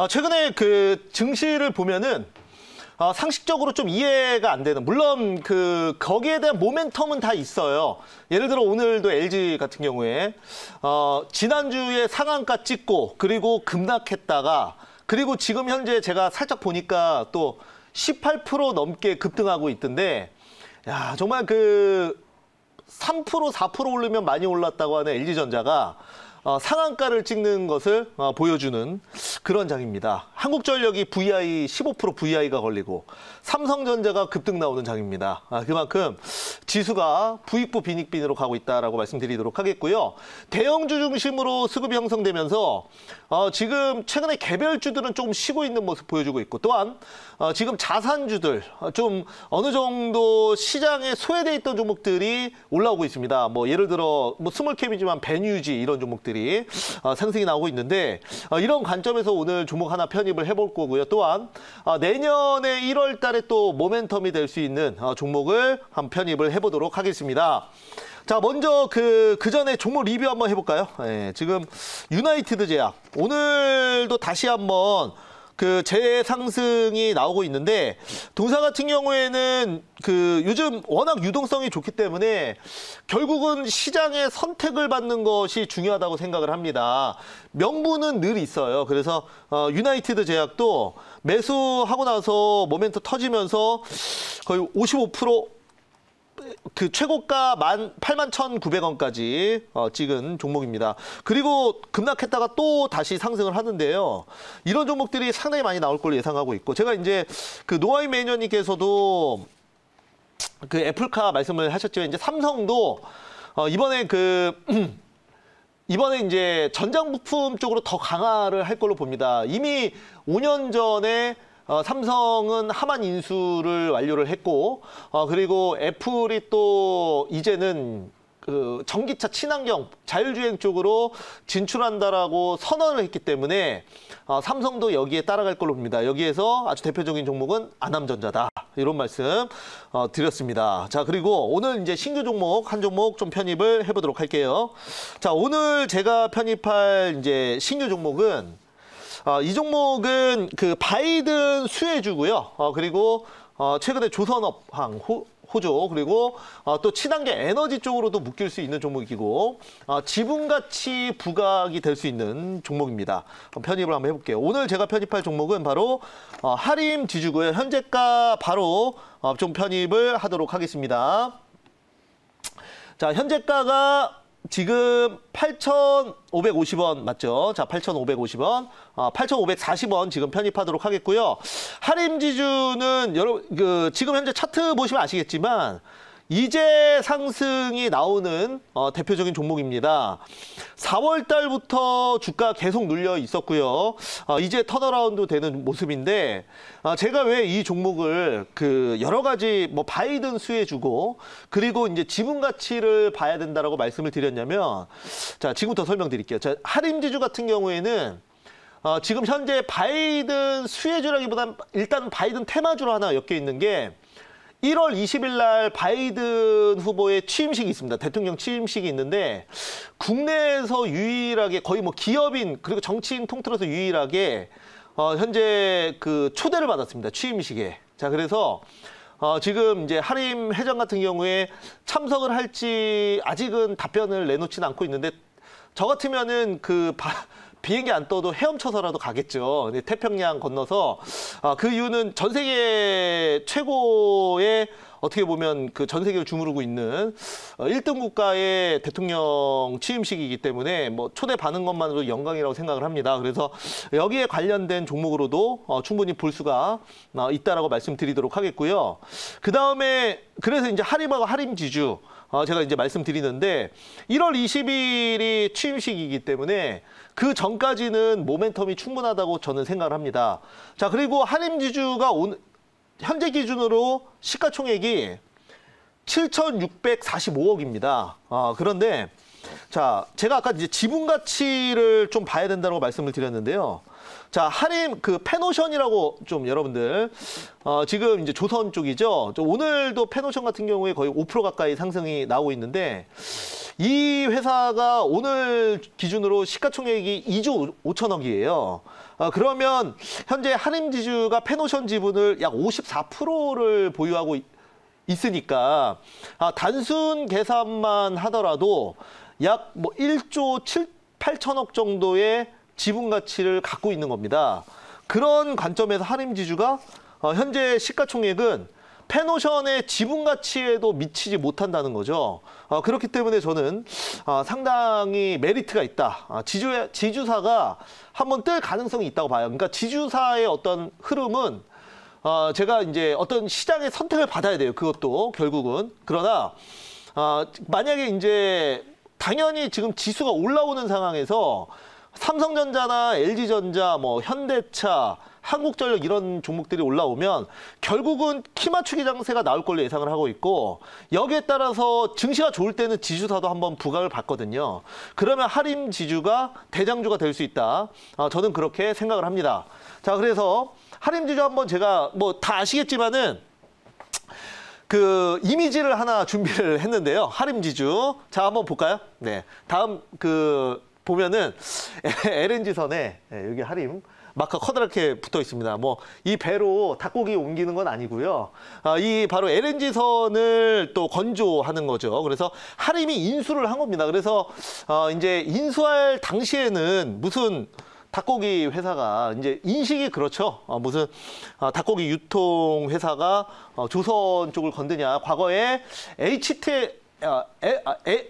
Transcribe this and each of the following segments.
최근에 그 증시를 보면은 상식적으로 좀 이해가 안 되는, 물론 거기에 대한 모멘텀은 다 있어요. 예를 들어 오늘도 LG 같은 경우에 지난주에 상한가 찍고 그리고 급락했다가, 그리고 지금 현재 제가 살짝 보니까 또 18% 넘게 급등하고 있던데, 야, 정말 3%, 4% 오르면 많이 올랐다고 하는 LG전자가 상한가를 찍는 것을 보여주는 그런 장입니다. 한국전력이 VI 15% VI가 걸리고 삼성전자가 급등 나오는 장입니다. 그만큼 지수가 부익부 빈익빈으로 가고 있다라고 말씀드리도록 하겠고요. 대형주 중심으로 수급이 형성되면서 지금 최근에 개별주들은 조금 쉬고 있는 모습 보여주고 있고, 또한 지금 자산주들 좀 어느 정도 시장에 소외돼 있던 종목들이 올라오고 있습니다. 뭐 예를 들어 스몰캡이지만 베뉴지 이런 종목들이 상승이 나오고 있는데, 이런 관점에서 오늘 종목 하나 편입을 해볼 거고요. 또한 내년에 1월 달에 또 모멘텀이 될 수 있는 종목을 한 편입을 해보도록 하겠습니다. 자, 먼저 그 전에 종목 리뷰 한번 해볼까요? 네, 지금 유나이티드 제약 오늘도 다시 한번 재상승이 나오고 있는데, 동사 같은 경우에는 요즘 워낙 유동성이 좋기 때문에 결국은 시장의 선택을 받는 것이 중요하다고 생각을 합니다. 명분은 늘 있어요. 그래서 유나이티드 제약도 매수하고 나서 모멘텀 터지면서 거의 55% 최고가 81,900원까지 찍은 종목입니다. 그리고 급락했다가 또 다시 상승을 하는데요. 이런 종목들이 상당히 많이 나올 걸로 예상하고 있고, 제가 이제 노아인 매니저님께서도 애플카 말씀을 하셨지만, 이제 삼성도 이번에 이번에 이제 전장 부품 쪽으로 더 강화를 할 걸로 봅니다. 이미 5년 전에 삼성은 하만 인수를 완료를 했고, 그리고 애플이 또 이제는 전기차 친환경 자율주행 쪽으로 진출한다라고 선언을 했기 때문에 삼성도 여기에 따라갈 걸로 봅니다. 여기에서 아주 대표적인 종목은 안암전자다, 이런 말씀 드렸습니다. 자, 그리고 오늘 이제 신규 종목 한 종목 좀 편입을 해보도록 할게요. 자, 오늘 제가 편입할 이제 신규 종목은 이 종목은 바이든 수혜주고요. 그리고 최근에 조선업황 호조, 그리고 또 친환경 에너지 쪽으로도 묶일 수 있는 종목이고, 지분가치 부각이 될 수 있는 종목입니다. 편입을 한번 해볼게요. 오늘 제가 편입할 종목은 바로 하림지주고요. 현재가 바로 좀 편입을 하도록 하겠습니다. 자, 현재가가 지금 8,550원 맞죠? 자, 8,550원, 8,540원 지금 편입하도록 하겠고요. 하림지주는 여러분 지금 현재 차트 보시면 아시겠지만 이제 상승이 나오는 대표적인 종목입니다. 4월 달부터 주가 계속 눌려 있었고요. 이제 턴어라운드 되는 모습인데, 제가 왜 이 종목을 여러 가지 바이든 수혜주고 그리고 이제 지분 가치를 봐야 된다라고 말씀을 드렸냐면, 자, 지금부터 설명드릴게요. 자, 하림지주 같은 경우에는 지금 현재 바이든 수혜주라기보다는 일단 바이든 테마주로 하나 엮여 있는 게, 1월 20일 날 바이든 후보의 취임식이 있습니다. 대통령 취임식이 있는데, 국내에서 유일하게 거의 기업인 그리고 정치인 통틀어서 유일하게 현재 초대를 받았습니다. 취임식에. 자, 그래서 지금 이제 하림 회장 같은 경우에 참석을 할지 아직은 답변을 내놓지는 않고 있는데, 저 같으면은 비행기 안 떠도 헤엄쳐서라도 가겠죠. 근데 태평양 건너서 그 이유는 전 세계 최고의, 어떻게 보면 전 세계를 주무르고 있는 1등 국가의 대통령 취임식이기 때문에 초대 받는 것만으로도 영광이라고 생각을 합니다. 그래서 여기에 관련된 종목으로도 충분히 볼 수가 있다라고 말씀드리도록 하겠고요. 그 다음에 그래서 이제 하림하고 하림지주 제가 이제 말씀드리는데, 1월 20일이 취임식이기 때문에 그 전까지는 모멘텀이 충분하다고 저는 생각을 합니다. 자, 그리고 하림지주가 현재 기준으로 시가총액이 7,645억입니다. 그런데 자, 제가 아까 이제 지분 가치를 좀 봐야 된다고 말씀을 드렸는데요. 자, 하림 그 페노션이라고 좀 여러분들 지금 이제 조선 쪽이죠. 오늘도 페노션 같은 경우에 거의 5% 가까이 상승이 나오고 있는데 이 회사가 오늘 기준으로 시가총액이 2조 5천억이에요. 그러면 현재 하림지주가 페노션 지분을 약 54%를 보유하고 있으니까 단순 계산만 하더라도 약 뭐 1조 8천억 정도의 지분 가치를 갖고 있는 겁니다. 그런 관점에서 하림지주가 현재 시가총액은 페노션의 지분 가치에도 미치지 못한다는 거죠. 그렇기 때문에 저는 상당히 메리트가 있다. 지주사가 한번 뜰 가능성이 있다고 봐요. 그러니까 지주사의 어떤 흐름은 제가 이제 어떤 시장의 선택을 받아야 돼요. 그것도 결국은. 그러나 만약에 이제 당연히 지금 지수가 올라오는 상황에서 삼성전자나 LG전자, 뭐 현대차, 한국전력 이런 종목들이 올라오면 결국은 키 맞추기 장세가 나올 걸로 예상을 하고 있고 여기에 따라서 증시가 좋을 때는 지주사도 한번 부각을 받거든요. 그러면 하림지주가 대장주가 될 수 있다. 저는 그렇게 생각을 합니다. 자, 그래서 하림지주 한번 제가 뭐 다 아시겠지만은 그 이미지를 하나 준비를 했는데요. 하림지주. 자, 한번 볼까요? 네. 다음 보면은 LNG선에 여기 하림 마크 커다랗게 붙어 있습니다. 뭐 이 배로 닭고기 옮기는 건 아니고요. 이 바로 LNG선을 또 건조하는 거죠. 그래서 하림이 인수를 한 겁니다. 그래서 이제 인수할 당시에는 무슨 닭고기 회사가 이제 인식이 그렇죠. 무슨 닭고기 유통 회사가 조선 쪽을 건드냐. 과거에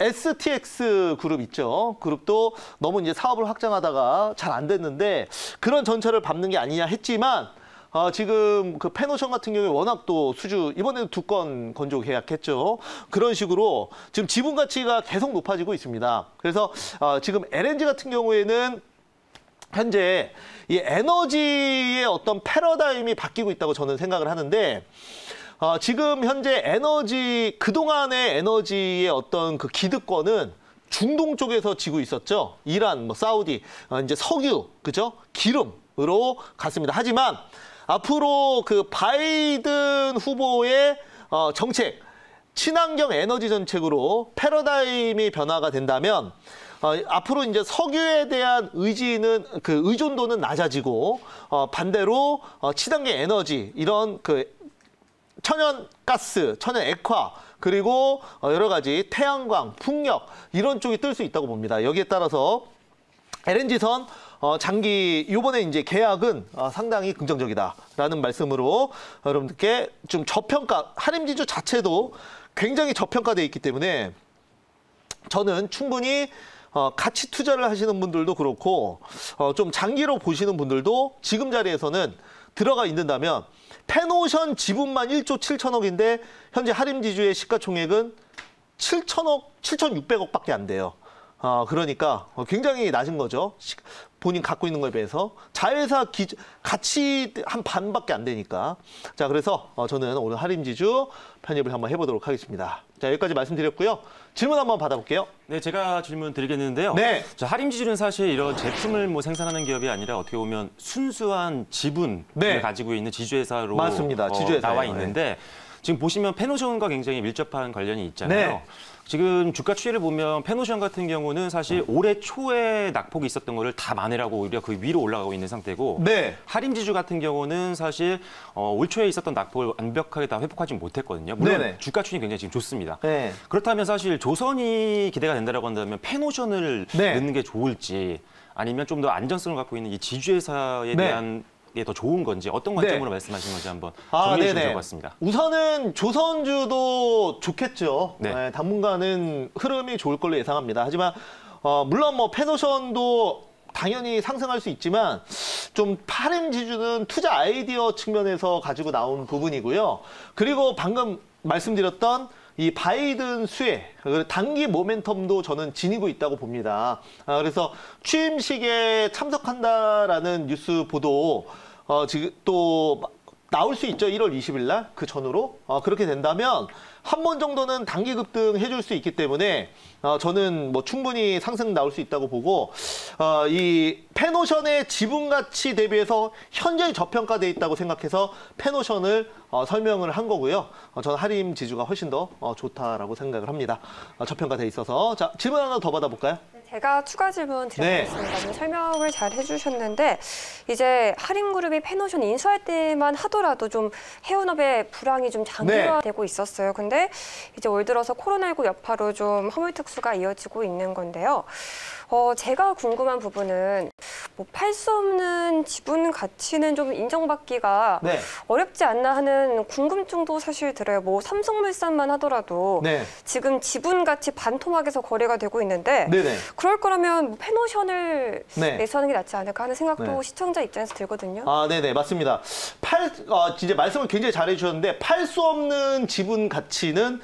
STX 그룹 있죠. 그룹도 너무 이제 사업을 확장하다가 잘 안 됐는데 그런 전철을 밟는 게 아니냐 했지만 지금 그 페노션 같은 경우에 워낙 또 이번에는 2건 건조 계약했죠. 그런 식으로 지금 지분 가치가 계속 높아지고 있습니다. 그래서 지금 LNG 같은 경우에는 현재 이 에너지의 어떤 패러다임이 바뀌고 있다고 저는 생각을 하는데 지금 현재 그동안의 에너지의 어떤 그 기득권은 중동 쪽에서 지고 있었죠. 이란, 뭐 사우디, 이제 석유, 그죠? 기름으로 갔습니다. 하지만 앞으로 그 바이든 후보의 정책, 친환경 에너지 정책으로 패러다임이 변화가 된다면 앞으로 이제 석유에 대한 의존도는 낮아지고 반대로 친환경 에너지 이런 그 천연가스, 천연액화 그리고 여러 가지 태양광, 풍력 이런 쪽이 뜰 수 있다고 봅니다. 여기에 따라서 LNG선 장기 이번에 이제 계약은 상당히 긍정적이다라는 말씀으로 여러분들께 좀 하림지주 자체도 굉장히 저평가되어 있기 때문에 저는 충분히 가치 투자를 하시는 분들도 그렇고 좀 장기로 보시는 분들도 지금 자리에서는 들어가 있는다면 페노션 지분만 1조 7천억인데 현재 하림지주의 시가총액은 7,600억밖에 안 돼요. 그러니까 굉장히 낮은 거죠. 본인 갖고 있는 거에 비해서. 자회사 가치 한 반밖에 안 되니까. 자, 그래서 저는 오늘 하림지주 편입을 한번 해보도록 하겠습니다. 자, 여기까지 말씀드렸고요. 질문 한번 받아볼게요. 네, 제가 질문 드리겠는데요. 네. 자, 하림지주는 사실 이런 제품을 뭐 생산하는 기업이 아니라 어떻게 보면 순수한 지분을 네. 가지고 있는 지주회사로 맞습니다. 지주회사예요. 나와 있는데 지금 보시면 페노션과 굉장히 밀접한 관련이 있잖아요. 네. 지금 주가 추이를 보면 페노션 같은 경우는 사실 올해 초에 낙폭이 있었던 거를 다 만회라고 오히려 그 위로 올라가고 있는 상태고 네. 하림지주 같은 경우는 사실 올 초에 있었던 낙폭을 완벽하게 다 회복하지 못했거든요. 물론 네네. 주가 추이는 굉장히 지금 좋습니다. 네. 그렇다면 사실 조선이 기대가 된다고 한다면 페노션을 네. 넣는 게 좋을지 아니면 좀 더 안전성을 갖고 있는 이 지주회사에 네. 대한 게 더 좋은 건지 어떤 관점으로 네. 말씀하신 건지 한번 정리해 주시면 좋을 것 같습니다. 우선은 조선주도 좋겠죠. 네. 네, 당분간은 흐름이 좋을 걸로 예상합니다. 하지만 물론 뭐 페노션도 당연히 상승할 수 있지만 좀 하림지주는 투자 아이디어 측면에서 가지고 나온 부분이고요. 그리고 방금 말씀드렸던 이 바이든 수혜, 단기 모멘텀도 저는 지니고 있다고 봅니다. 그래서 취임식에 참석한다라는 뉴스 보도 지금 또 나올 수 있죠. 1월 20일 날 그 전후로. 그렇게 된다면 한 번 정도는 단기 급등 해줄 수 있기 때문에 저는 뭐 충분히 상승 나올 수 있다고 보고 이 페노션의 지분 가치 대비해서 현재 저평가돼 있다고 생각해서 페노션을 설명을 한 거고요. 저는 하림 지주가 훨씬 더 좋다라고 생각을 합니다. 저평가돼 있어서. 자, 질문 하나 더 받아볼까요? 제가 추가 질문 드려보겠습니다. 좀 설명을 잘 해주셨는데 이제 하림그룹이 페노션 인수할 때만 하더라도 좀 해운업의 불황이 좀 장기화되고 있었어요. 근데 이제 올 들어서 코로나19 여파로 좀 화물특수가 이어지고 있는 건데요. 제가 궁금한 부분은 뭐 팔 수 없는 지분 가치는 좀 인정받기가 네. 어렵지 않나 하는 궁금증도 사실 들어요. 뭐 삼성물산만 하더라도 네. 지금 지분 가치 반토막에서 거래가 되고 있는데 네네. 그럴 거라면 뭐 페노션을 네. 매수하는 게 낫지 않을까 하는 생각도 네. 시청자 입장에서 들거든요. 네네, 맞습니다. 진짜 말씀을 굉장히 잘해 주셨는데, 팔 수 없는 지분 가치는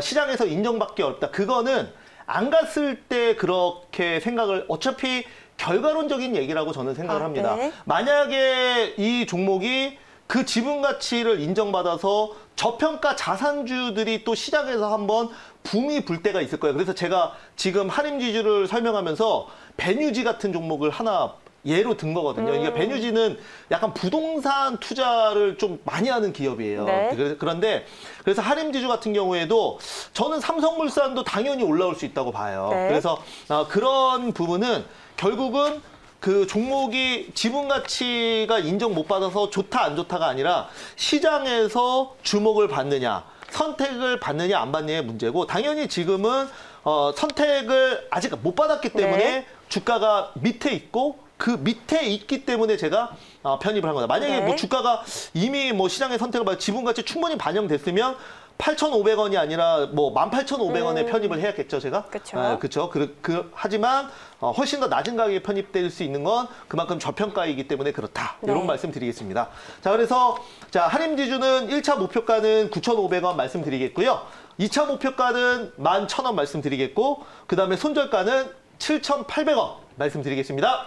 시장에서 인정받기 어렵다. 그거는 안 갔을 때 그렇게 생각을, 어차피 결과론적인 얘기라고 저는 생각을 합니다. 네. 만약에 이 종목이 그 지분 가치를 인정받아서 저평가 자산주들이 또 시장에서 한번 붐이 불 때가 있을 거예요. 그래서 제가 지금 하림지주를 설명하면서 베뉴지 같은 종목을 하나 예로 든 거거든요. 이게 베뉴지는 약간 부동산 투자를 좀 많이 하는 기업이에요. 네. 그런데 그래서 하림지주 같은 경우에도 저는 삼성물산도 당연히 올라올 수 있다고 봐요. 네. 그래서 그런 부분은 결국은 그 종목이 지분 가치가 인정 못 받아서 좋다 안 좋다가 아니라 시장에서 주목을 받느냐, 선택을 받느냐 안 받느냐의 문제고, 당연히 지금은 선택을 아직 못 받았기 때문에 네. 주가가 밑에 있고, 그 밑에 있기 때문에 제가 편입을 한 거다. 만약에 네. 뭐 주가가 이미 뭐 시장의 선택을 받아 지분 가치 충분히 반영됐으면 8,500원이 아니라 뭐 18,500원에 편입을 해야겠죠, 제가. 그쵸. 그렇죠. 하지만 훨씬 더 낮은 가격에 편입될 수 있는 건 그만큼 저평가이기 때문에 그렇다. 네. 이런 말씀 드리겠습니다. 자, 그래서 자, 하림지주는 1차 목표가는 9,500원 말씀드리겠고요. 2차 목표가는 11,000원 말씀드리겠고, 그다음에 손절가는 7,800원 말씀드리겠습니다.